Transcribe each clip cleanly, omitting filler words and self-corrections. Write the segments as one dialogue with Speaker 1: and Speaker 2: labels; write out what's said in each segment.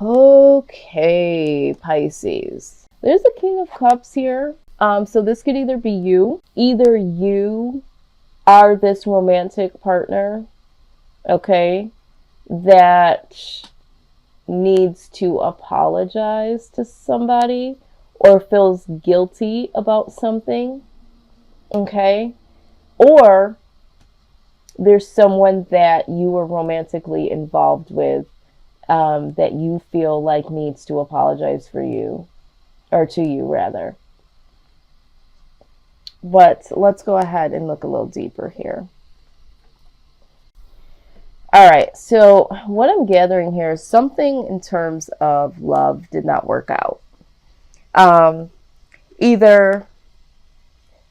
Speaker 1: Okay, Pisces. There's a King of Cups here. So this could either be you. Either you are this romantic partner, okay, that needs to apologize to somebody or feels guilty about something, okay? Or there's someone that you were romantically involved with that you feel like needs to apologize for you, or to you rather. But let's go ahead and look a little deeper here. All right, so what I'm gathering here is something in terms of love did not work out. Either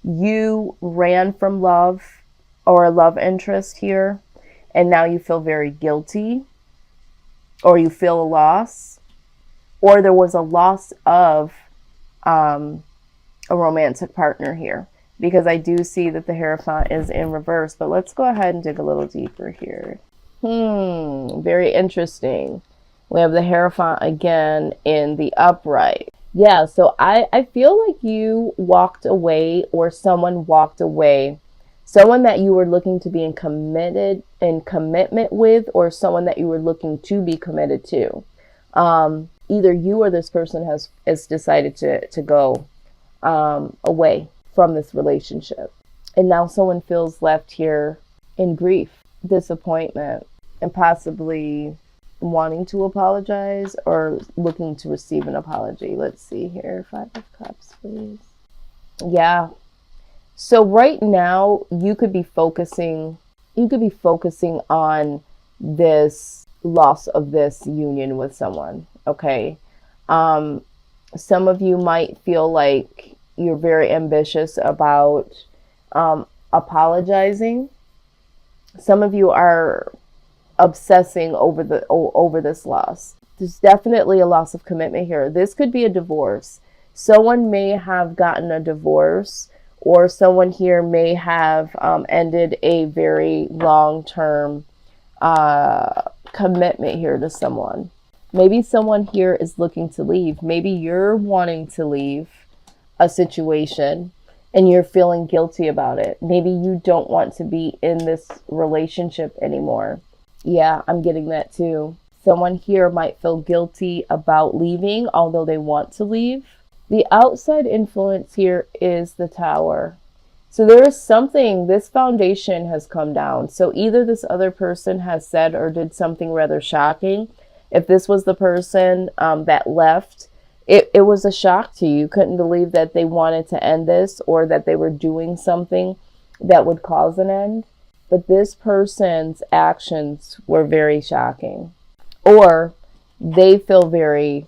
Speaker 1: you ran from love or a love interest here, and now you feel very guilty, or you feel a loss, or there was a loss of a romantic partner here, because I do see that the Hierophant is in reverse. But let's go ahead and dig a little deeper here. Very interesting. We have the Hierophant again in the upright. Yeah, so I feel like you walked away, or someone walked away. Someone that you were looking to be in commitment with, or someone that you were looking to be committed to. Either you or this person has decided to go away from this relationship. And now someone feels left here in grief, disappointment, and possibly wanting to apologize or looking to receive an apology. Let's see here. 5 of Cups, please. Yeah. So right now you could be focusing on this loss of this union with someone. Okay. Some of you might feel like you're very ambitious about apologizing. Some of you are obsessing over this loss. There's definitely a loss of commitment here. This could be a divorce. Someone may have gotten a divorce, or someone here may have ended a very long-term commitment here to someone. Maybe someone here is looking to leave. Maybe you're wanting to leave a situation and you're feeling guilty about it. Maybe you don't want to be in this relationship anymore. Yeah, I'm getting that too. Someone here might feel guilty about leaving, although they want to leave. The outside influence here is the Tower. So there is something, this foundation has come down. So either this other person has said or did something rather shocking. If this was the person that left, it was a shock to you. You couldn't believe that they wanted to end this, or that they were doing something that would cause an end. But this person's actions were very shocking. Or they feel very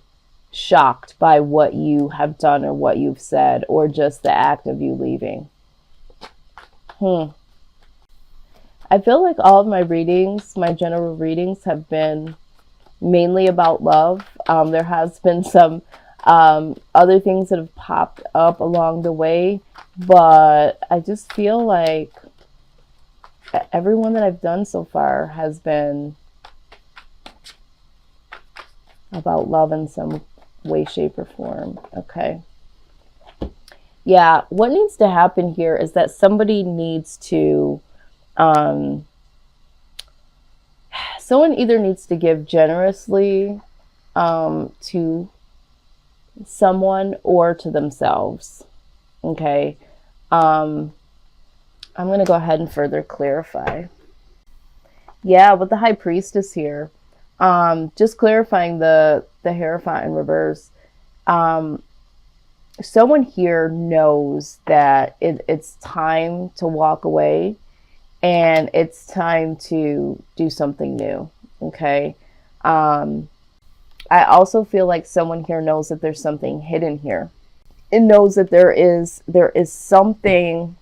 Speaker 1: shocked by what you have done or what you've said, or just the act of you leaving. I feel like all of my readings, my general readings, have been mainly about love. There has been some other things that have popped up along the way, but I just feel like everyone that I've done so far has been about love in some way, shape, or form. Okay. Yeah, what needs to happen here is that somebody needs to, someone either needs to give generously to someone or to themselves. Okay. I'm going to go ahead and further clarify. Yeah, with the High Priestess here, just clarifying the Hierophant in reverse. Someone here knows that it's time to walk away, and it's time to do something new. Okay. I also feel like someone here knows that there's something hidden here. It knows that there is something,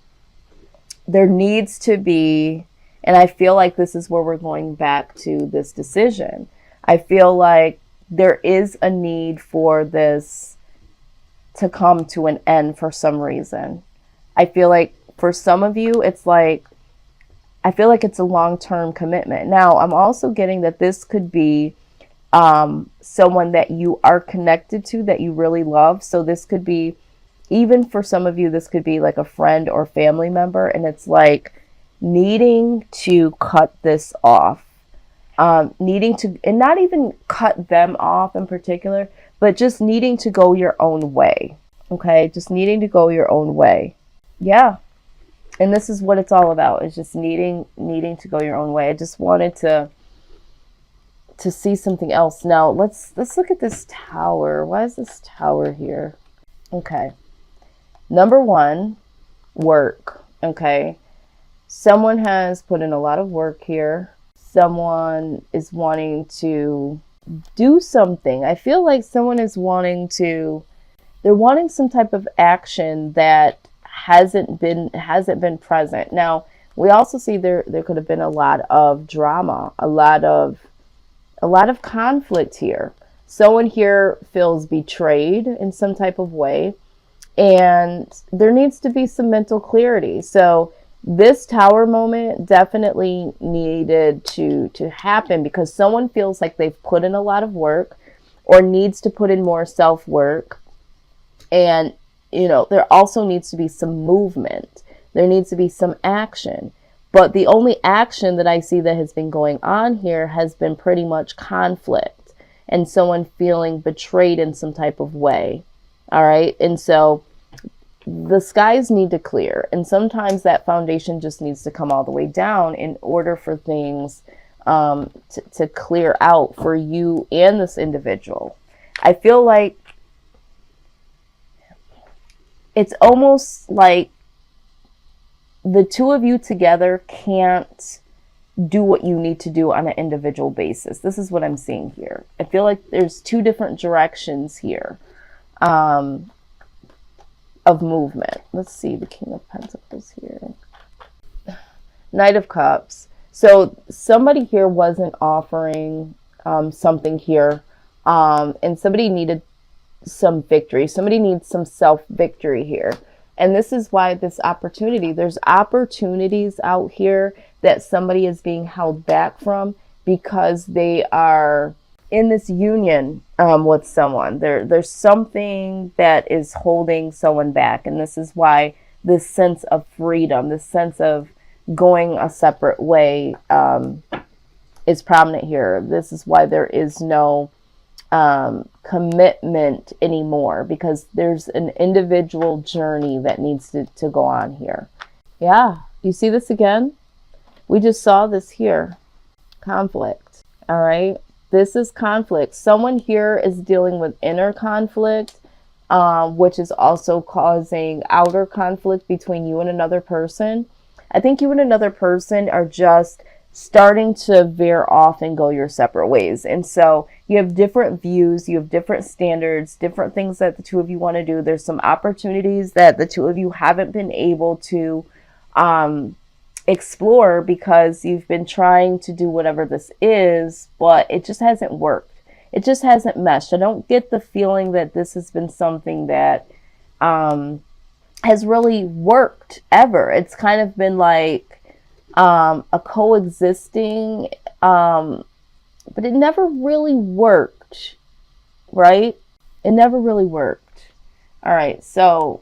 Speaker 1: there needs to be, and I feel like this is where we're going back to this decision. I feel like there is a need for this to come to an end for some reason. I feel like for some of you, it's like, I feel like it's a long-term commitment. Now, I'm also getting that this could be someone that you are connected to, that you really love. So this could be, even for some of you, this could be like a friend or family member, and it's like needing to cut this off. Needing to, and not even cut them off in particular, but just needing to go your own way. Okay, just needing to go your own way. Yeah, and this is what it's all about, is just needing to go your own way. I just wanted to see something else. Now let's look at this tower. Why is this tower here? Okay, number one, work. Okay, someone has put in a lot of work here. Someone is wanting to do something. I feel like someone is wanting some type of action that hasn't been present. Now, we also see there could have been a lot of drama, a lot of conflict here. Someone here feels betrayed in some type of way, and there needs to be some mental clarity. So this tower moment definitely needed to happen, because someone feels like they've put in a lot of work or needs to put in more self-work. And, there also needs to be some movement. There needs to be some action. But the only action that I see that has been going on here has been pretty much conflict and someone feeling betrayed in some type of way. All right. And so the skies need to clear. And sometimes that foundation just needs to come all the way down in order for things to clear out for you and this individual. I feel like it's almost like the two of you together can't do what you need to do on an individual basis. This is what I'm seeing here. I feel like there's two different directions here of movement. Let's see, the King of Pentacles here. Knight of Cups. So somebody here wasn't offering something here, and somebody needed some victory. Somebody needs some self-victory here. And this is why there's opportunities out here that somebody is being held back from, because they are in this union with someone. There's something that is holding someone back. And this is why this sense of freedom, this sense of going a separate way is prominent here. This is why there is no commitment anymore, because there's an individual journey that needs to go on here. Yeah, you see this again? We just saw this here. Conflict. All right, this is conflict. Someone here is dealing with inner conflict, which is also causing outer conflict between you and another person. I think you and another person are just starting to veer off and go your separate ways. And so you have different views, you have different standards, different things that the two of you want to do. There's some opportunities that the two of you haven't been able to explore, because you've been trying to do whatever this is, but it just hasn't worked. It just hasn't meshed. I don't get the feeling that this has been something that has really worked ever. It's kind of been like a coexisting, but it never really worked, right? It never really worked. All right, so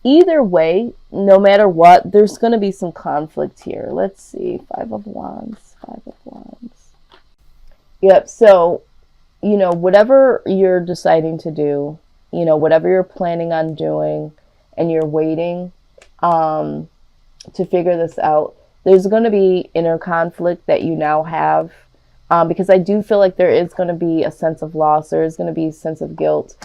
Speaker 1: either way, no matter what, there's going to be some conflict here. Let's see, Five of Wands. Yep, so, whatever you're deciding to do, whatever you're planning on doing, and you're waiting to figure this out, there's going to be inner conflict that you now have, because I do feel like there is going to be a sense of loss. There is going to be a sense of guilt.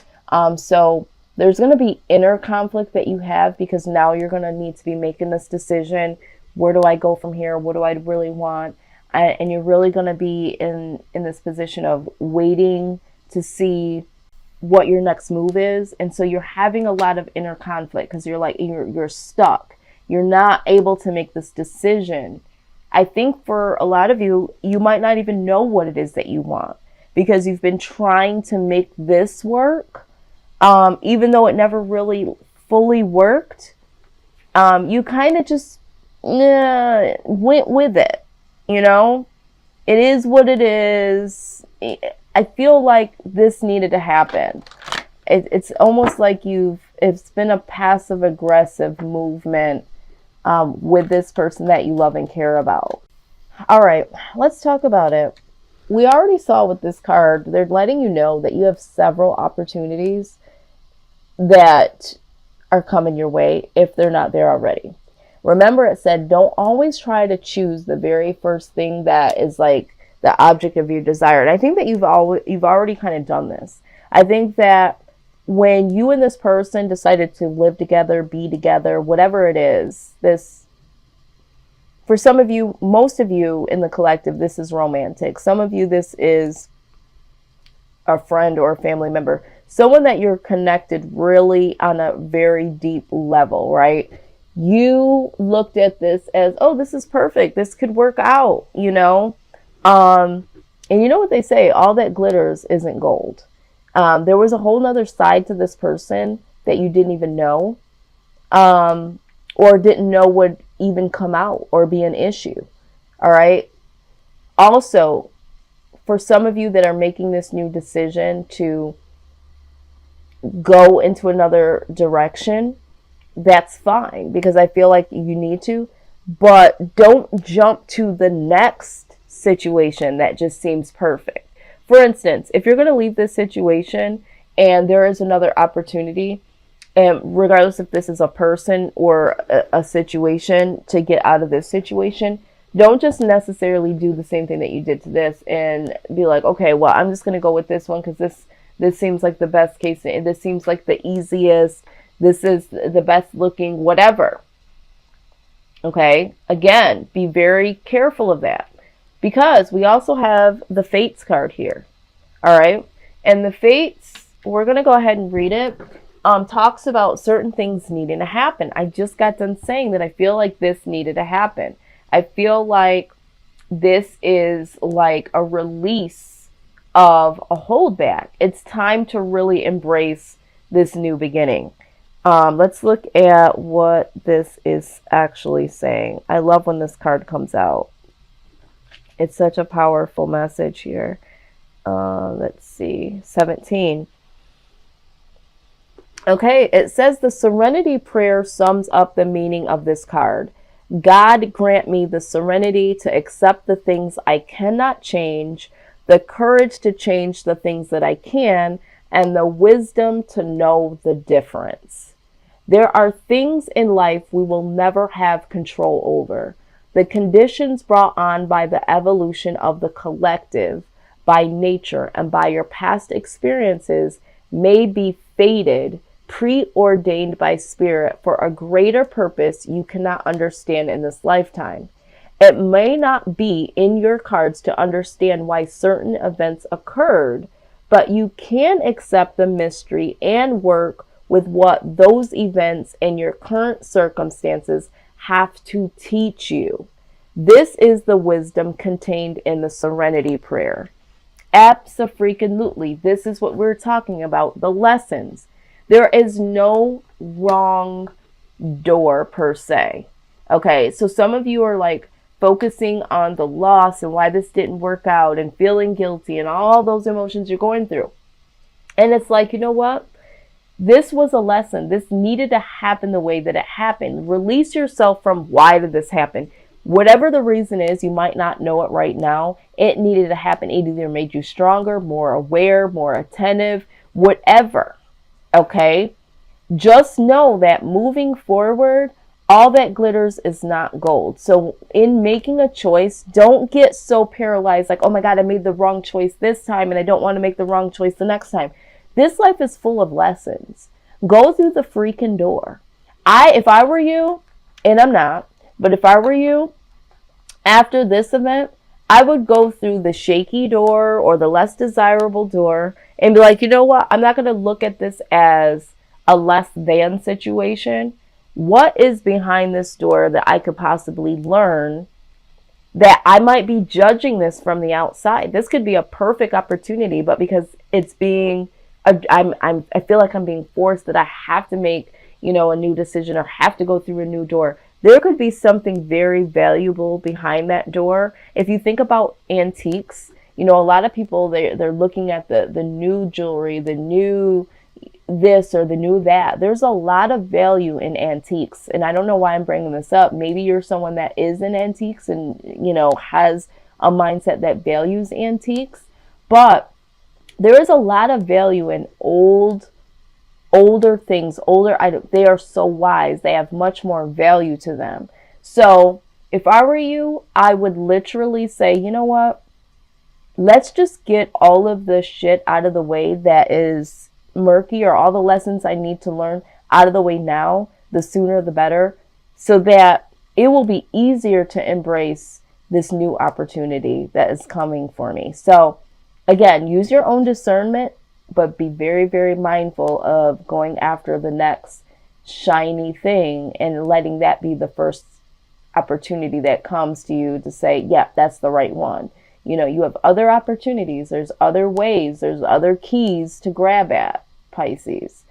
Speaker 1: So there's going to be inner conflict that you have, because now you're going to need to be making this decision. Where do I go from here? What do I really want? And you're really going to be in this position of waiting to see what your next move is. And so you're having a lot of inner conflict, because you're stuck. You're not able to make this decision. I think for a lot of you, you might not even know what it is that you want, because you've been trying to make this work. Even though it never really fully worked, you kind of just went with it. It is what it is. I feel like this needed to happen. It's almost like it's been a passive aggressive movement with this person that you love and care about. All right, let's talk about it. We already saw with this card, they're letting you know that you have several opportunities that are coming your way if they're not there already. Remember, it said don't always try to choose the very first thing that is like the object of your desire. And I think that you've already kind of done this. I think that when you and this person decided to live together, be together, whatever it is, this, for some of you, most of you in the collective, this is romantic. Some of you, this is a friend or a family member, someone that you're connected really on a very deep level, right? You looked at this as, oh, this is perfect. This could work out, you know? And you know what they say, all that glitters isn't gold. There was a whole nother side to this person that you didn't even know, or didn't know would even come out or be an issue. All right. Also, for some of you that are making this new decision to go into another direction, that's fine, because I feel like you need to, but don't jump to the next situation that just seems perfect. For instance, if you're going to leave this situation and there is another opportunity, and regardless if this is a person or a situation to get out of this situation, don't just necessarily do the same thing that you did to this and be like, okay, well, I'm just going to go with this one because this seems like the best case. This seems like the easiest. This is the best looking, whatever. Okay. Again, be very careful of that, because we also have the Fates card here. All right. And the Fates, we're going to go ahead and read it. Talks about certain things needing to happen. I just got done saying that I feel like this needed to happen. I feel like this is like a release of a holdback. It's time to really embrace this new beginning. Let's look at what this is actually saying. I love when this card comes out. It's such a powerful message here. Let's see, 17. Okay, it says the Serenity Prayer sums up the meaning of this card. God grant me the serenity to accept the things I cannot change, the courage to change the things that I can, and the wisdom to know the difference. There are things in life we will never have control over. The conditions brought on by the evolution of the collective, by nature, and by your past experiences may be fated, preordained by spirit for a greater purpose you cannot understand in this lifetime. It may not be in your cards to understand why certain events occurred, but you can accept the mystery and work with what those events and your current circumstances have to teach you. This is the wisdom contained in the Serenity Prayer. Abso-freaking-lutely. This is what we're talking about, the lessons. There is no wrong door per se. Okay, so some of you are like focusing on the loss and why this didn't work out and feeling guilty and all those emotions you're going through. And it's like, you know what? This was a lesson. This needed to happen the way that it happened. Release yourself from why did this happen? Whatever the reason is, you might not know it right now. It needed to happen. It either made you stronger, more aware, more attentive, whatever. Okay, just know that moving forward, all that glitters is not gold. So in making a choice, don't get so paralyzed like, oh my God, I made the wrong choice this time and I don't want to make the wrong choice the next time. This life is full of lessons. Go through the freaking door. If I were you, and I'm not, but if I were you, after this event, I would go through the shaky door or the less desirable door and be like, you know what? I'm not going to look at this as a less than situation. What is behind this door that I could possibly learn that I might be judging this from the outside? This could be a perfect opportunity, but because it's being, I feel like I'm being forced that I have to make, a new decision or have to go through a new door. There could be something very valuable behind that door. If you think about antiques, You know, a lot of people, they're looking at the new jewelry, the new this or the new that. There's a lot of value in antiques. And I don't know why I'm bringing this up. Maybe you're someone that is in antiques and, you know, has a mindset that values antiques. But there is a lot of value in older things, older items. They are so wise. They have much more value to them. So if I were you, I would literally say, you know what? Let's just get all of the shit out of the way that is murky, or all the lessons I need to learn out of the way now, the sooner the better, so that it will be easier to embrace this new opportunity that is coming for me. So again, use your own discernment, but be very, very mindful of going after the next shiny thing and letting that be the first opportunity that comes to you to say, yeah, that's the right one. You know, you have other opportunities. There's other ways. There's other keys to grab at, Pisces.